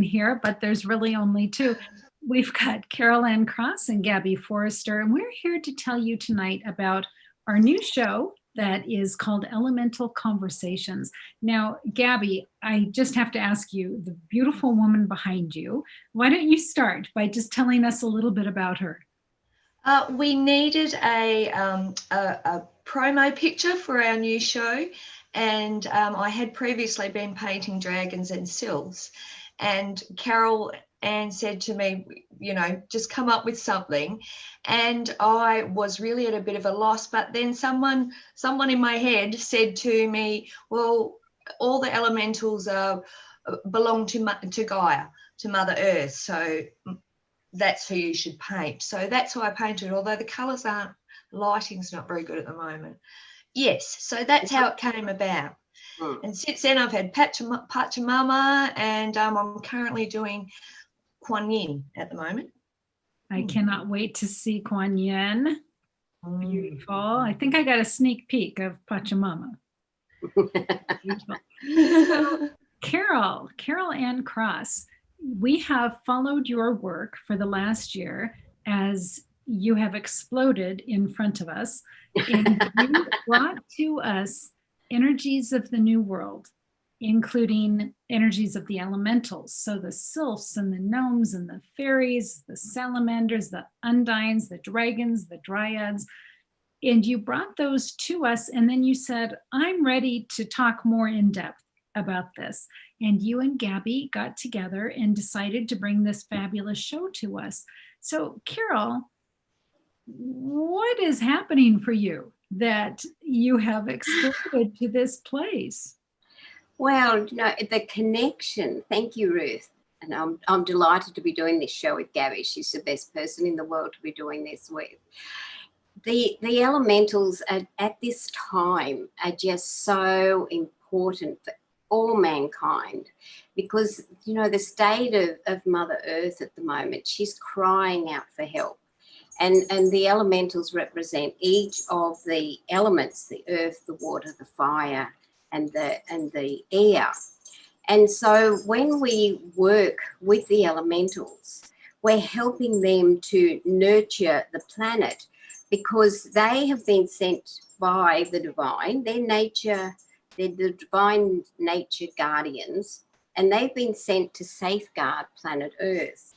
here, but there's really only two. We've got Carol Ann Cross and Gabby Forrester, and we're here to tell you tonight about our new show that is called Elemental Conversations. Now, Gabby, I just have to ask you, the beautiful woman behind you, why don't you start by just telling us a little bit about her? We needed a promo picture for our new show, and I had previously been painting dragons and sylphs, and Carol Ann said to me, you know, just come up with something, and I was really at a bit of a loss, but then someone in my head said to me, well, all the elementals belong to Gaia, to Mother Earth, so that's who you should paint. So that's who I painted, although the colours aren't, lighting's not very good at the moment. Yes, so that's how it came about. And since then I've had Pachamama, and I'm currently doing Kuan Yin at the moment. I cannot wait to see Kuan Yin. Beautiful. I think I got a sneak peek of Pachamama. Carol Ann Cross, we have followed your work for the last year as you have exploded in front of us, and you brought to us energies of the new world, including energies of the elementals. So the sylphs and the gnomes and the fairies, the salamanders, the undines, the dragons, the dryads. And you brought those to us, and then you said, I'm ready to talk more in depth about this. And you and Gabby got together and decided to bring this fabulous show to us. So, Carol, what is happening for you that you have exploded to this place? Well, you know, the connection, thank you, Ruth. And I'm delighted to be doing this show with Gabby. She's the best person in the world to be doing this with. The elementals at this time are just so important for all mankind, because, you know, the state of Mother Earth at the moment, she's crying out for help. And the elementals represent each of the elements, the earth, the water, the fire, and the air. And so when we work with the elementals, we're helping them to nurture the planet, because they have been sent by the divine, their nature, they're the divine nature guardians, and they've been sent to safeguard planet Earth.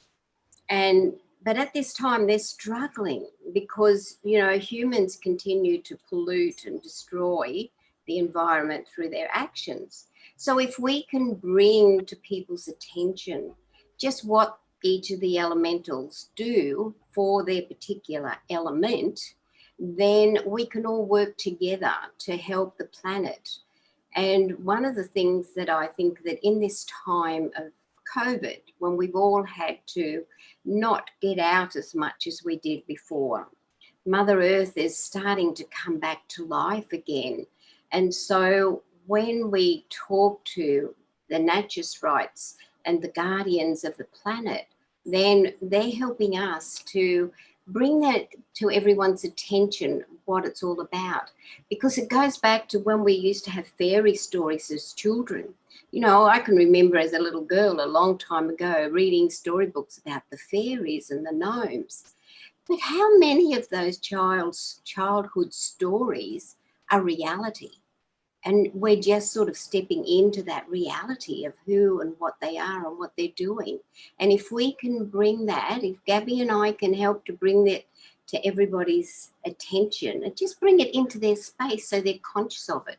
But at this time, they're struggling because, you know, humans continue to pollute and destroy the environment through their actions. So if we can bring to people's attention just what each of the elementals do for their particular element, then we can all work together to help the planet. And one of the things that I think that in this time of COVID, when we've all had to not get out as much as we did before, Mother Earth is starting to come back to life again. And so when we talk to the naturist rights and the guardians of the planet, then they're helping us to bring that to everyone's attention, what it's all about. Because it goes back to when we used to have fairy stories as children. You know, I can remember as a little girl a long time ago reading storybooks about the fairies and the gnomes. But how many of those childhood stories are reality? And we're just sort of stepping into that reality of who and what they are and what they're doing. And if we can bring that, if Gabby and I can help to bring that to everybody's attention and just bring it into their space so they're conscious of it,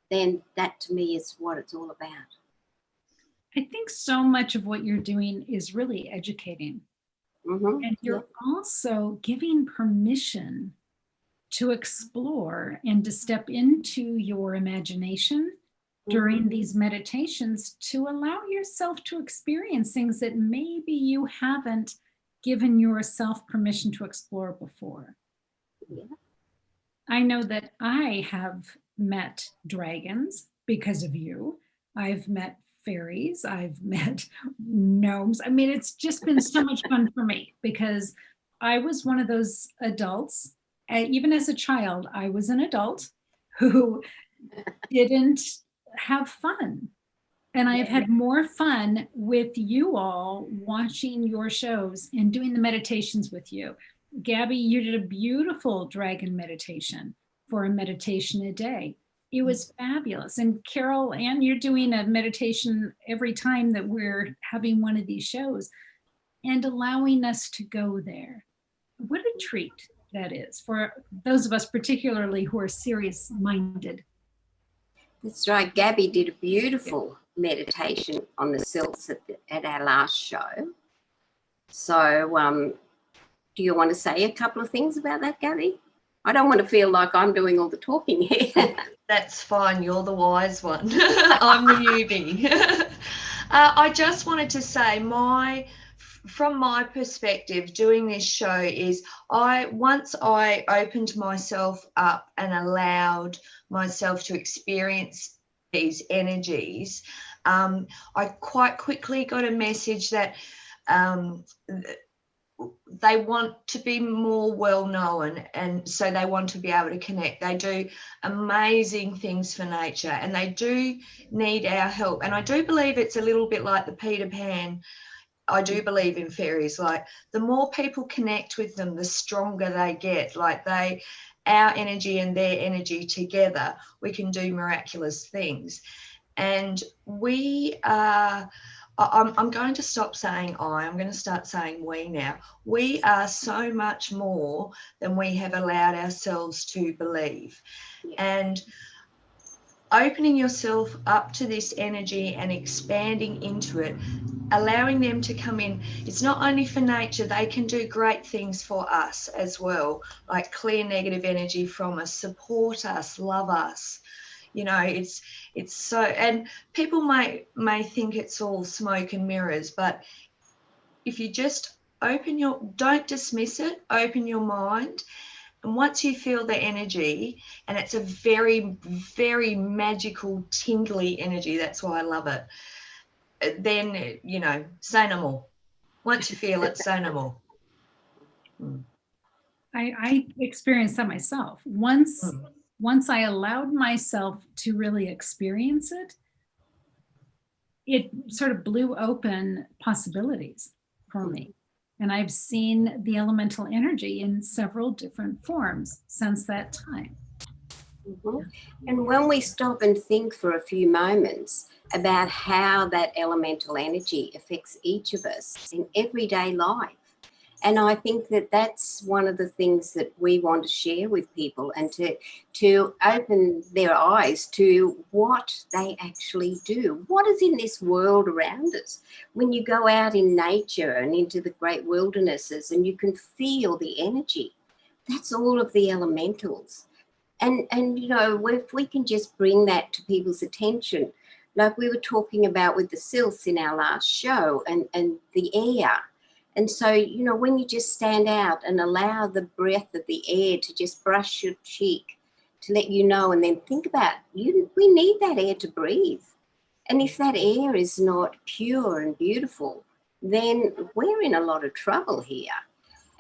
then that to me is what it's all about. I think so much of what you're doing is really educating. Mm-hmm. And you're also giving permission to explore and to step into your imagination during these meditations, to allow yourself to experience things that maybe you haven't given yourself permission to explore before. Yeah. I know that I have met dragons because of you. I've met fairies. I've met gnomes. I mean, it's just been so much fun for me, because I was one of those adults. Even as a child, I was an adult who didn't have fun. And I've had more fun with you all watching your shows and doing the meditations with you. Gabby, you did a beautiful dragon meditation for a meditation a day. It was fabulous. And Carol Ann, you're doing a meditation every time that we're having one of these shows and allowing us to go there. What a treat that is for those of us, particularly who are serious minded. That's right. Gabby did a beautiful meditation on the cells at our last show. So do you want to say a couple of things about that, Gabby? I don't want to feel like I'm doing all the talking here. That's fine. You're the wise one. I'm the newbie. I just wanted to say from my perspective, doing this show is once I opened myself up and allowed myself to experience these energies, I quite quickly got a message that they want to be more well known, and so they want to be able to connect. They do amazing things for nature, and they do need our help. And I do believe it's a little bit like the Peter Pan. I do believe in fairies. Like, the more people connect with them, the stronger they get. Like, our energy and their energy together, we can do miraculous things. And I'm going to stop saying I'm going to start saying we now. We are so much more than we have allowed ourselves to believe. And opening yourself up to this energy and expanding into it, allowing them to come in. It's not only for nature, they can do great things for us as well, like clear negative energy from us, support us, love us. You know, it's so, and people may think it's all smoke and mirrors, but if you just don't dismiss it, open your mind. And once you feel the energy, and it's a very, very magical, tingly energy, that's why I love it, then, say no more. Once you feel it, say no more. I experienced that myself. Once I allowed myself to really experience it, it sort of blew open possibilities for me. And I've seen the elemental energy in several different forms since that time. And when we stop and think for a few moments about how that elemental energy affects each of us in everyday life, and I think that that's one of the things that we want to share with people, and to open their eyes to what they actually do. What is in this world around us? When you go out in nature and into the great wildernesses and you can feel the energy, that's all of the elementals. And if we can just bring that to people's attention, like we were talking about with the sylphs in our last show, and the air. And so, when you just stand out and allow the breath of the air to just brush your cheek to let you know, and then think about, we need that air to breathe. And if that air is not pure and beautiful, then we're in a lot of trouble here.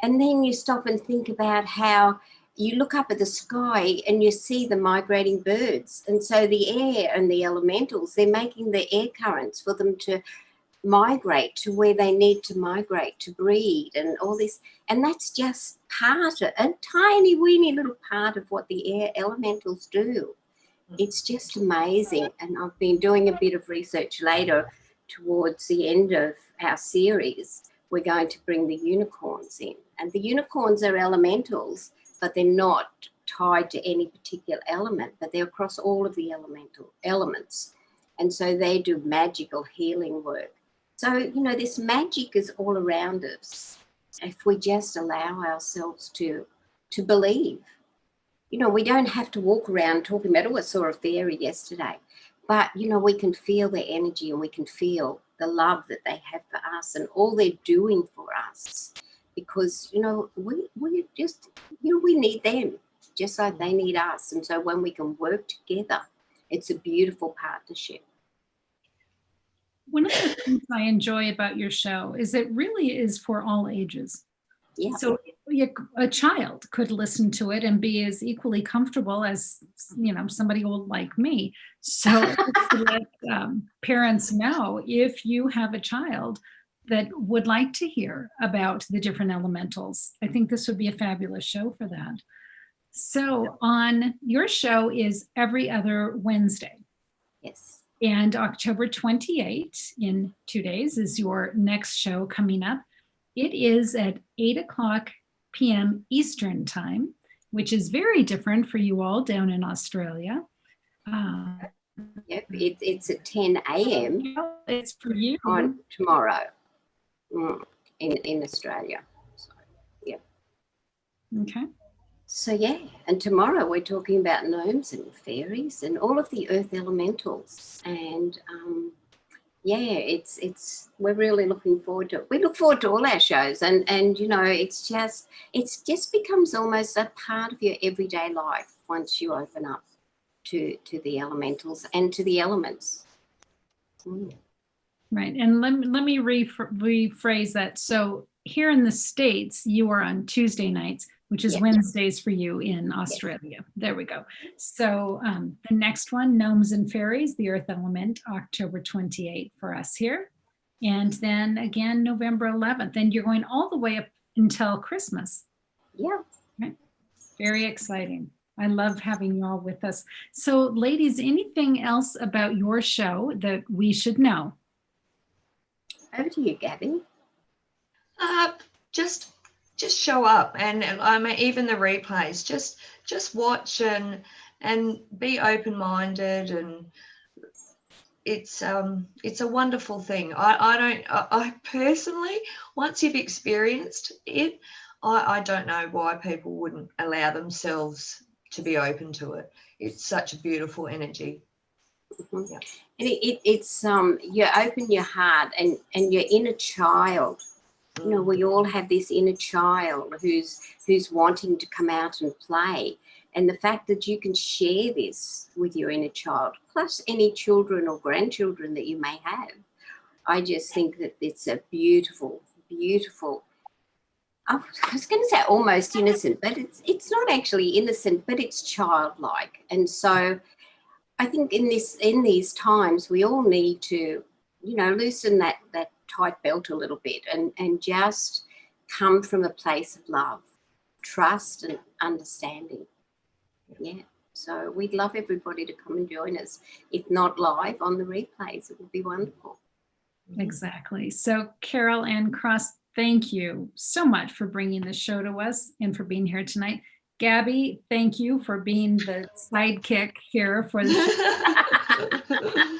And then you stop and think about how you look up at the sky and you see the migrating birds. And so the air and the elementals, they're making the air currents for them to migrate to where they need to migrate to breed and all this. And that's just a tiny weeny little part of what the air elementals do. It's just amazing. And I've been doing a bit of research later towards the end of our series. We're going to bring the unicorns in. And the unicorns are elementals, but they're not tied to any particular element, but they're across all of the elemental elements. And so they do magical healing work. So, this magic is all around us if we just allow ourselves to believe. We don't have to walk around talking about, I saw a fairy yesterday. But, we can feel their energy, and we can feel the love that they have for us and all they're doing for us. Because, we just, we need them just like they need us. And so when we can work together, it's a beautiful partnership. One of the things I enjoy about your show is it really is for all ages. Yeah. So a child could listen to it and be as equally comfortable as, somebody old like me. So just to let parents know, if you have a child that would like to hear about the different elementals, I think this would be a fabulous show for that. So on your show is every other Wednesday. Yes. And October 28th, in 2 days, is your next show coming up. It is at 8 o'clock p.m. Eastern time, which is very different for you all down in Australia. Yep, it's at 10 a.m. It's for you. on tomorrow in Australia. So, yep. Okay. So yeah, and tomorrow we're talking about gnomes and fairies and all of the earth elementals. And yeah, it's we're really looking forward to it. We look forward to all our shows, and it's just becomes almost a part of your everyday life once you open up to the elementals and to the elements. Right. And let me rephrase that. So here in the States, you are on Tuesday nights, which is Wednesdays for you in Australia. Yes. There we go. So the next one, Gnomes and Fairies, the Earth Element, October 28th for us here. And then again, November 11th. And you're going all the way up until Christmas. Yeah. Right. Very exciting. I love having you all with us. So ladies, anything else about your show that we should know? Over to you, Gabby. Just show up, and even the replays. Just watch and be open-minded, and it's a wonderful thing. I personally, once you've experienced it, I don't know why people wouldn't allow themselves to be open to it. It's such a beautiful energy. Mm-hmm. Yeah. It's you open your heart and your inner child. We all have this inner child who's wanting to come out and play, and the fact that you can share this with your inner child, plus any children or grandchildren that you may have, I just think that it's a beautiful, beautiful. I was going to say almost innocent, but it's not actually innocent, but it's childlike. And so I think in these times we all need to, loosen that tight belt a little bit and just come from a place of love, trust and understanding. Yeah. So we'd love everybody to come and join us. If not live, on the replays, it would be wonderful. Exactly. So Carol Ann Cross, thank you so much for bringing the show to us and for being here tonight. Gabby, thank you for being the sidekick here for the show.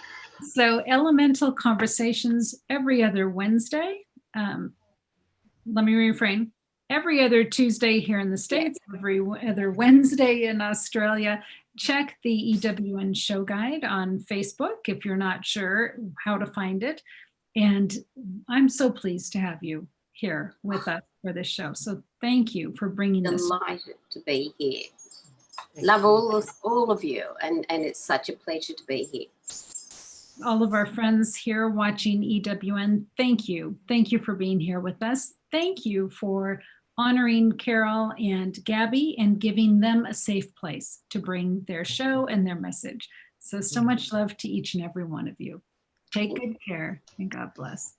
So Elemental Conversations every other Wednesday. Let me refrain. Every other Tuesday here in the States, every other Wednesday in Australia. Check the EWN show guide on Facebook if you're not sure how to find it. And I'm so pleased to have you here with us for this show. So thank you for bringing this. Delighted to be here. Love all of you, and it's such a pleasure to be here. All of our friends here watching EWN, thank you. Thank you for being here with us. Thank you for honoring Carol and Gabby and giving them a safe place to bring their show and their message. So much love to each and every one of you. Take good care and God bless.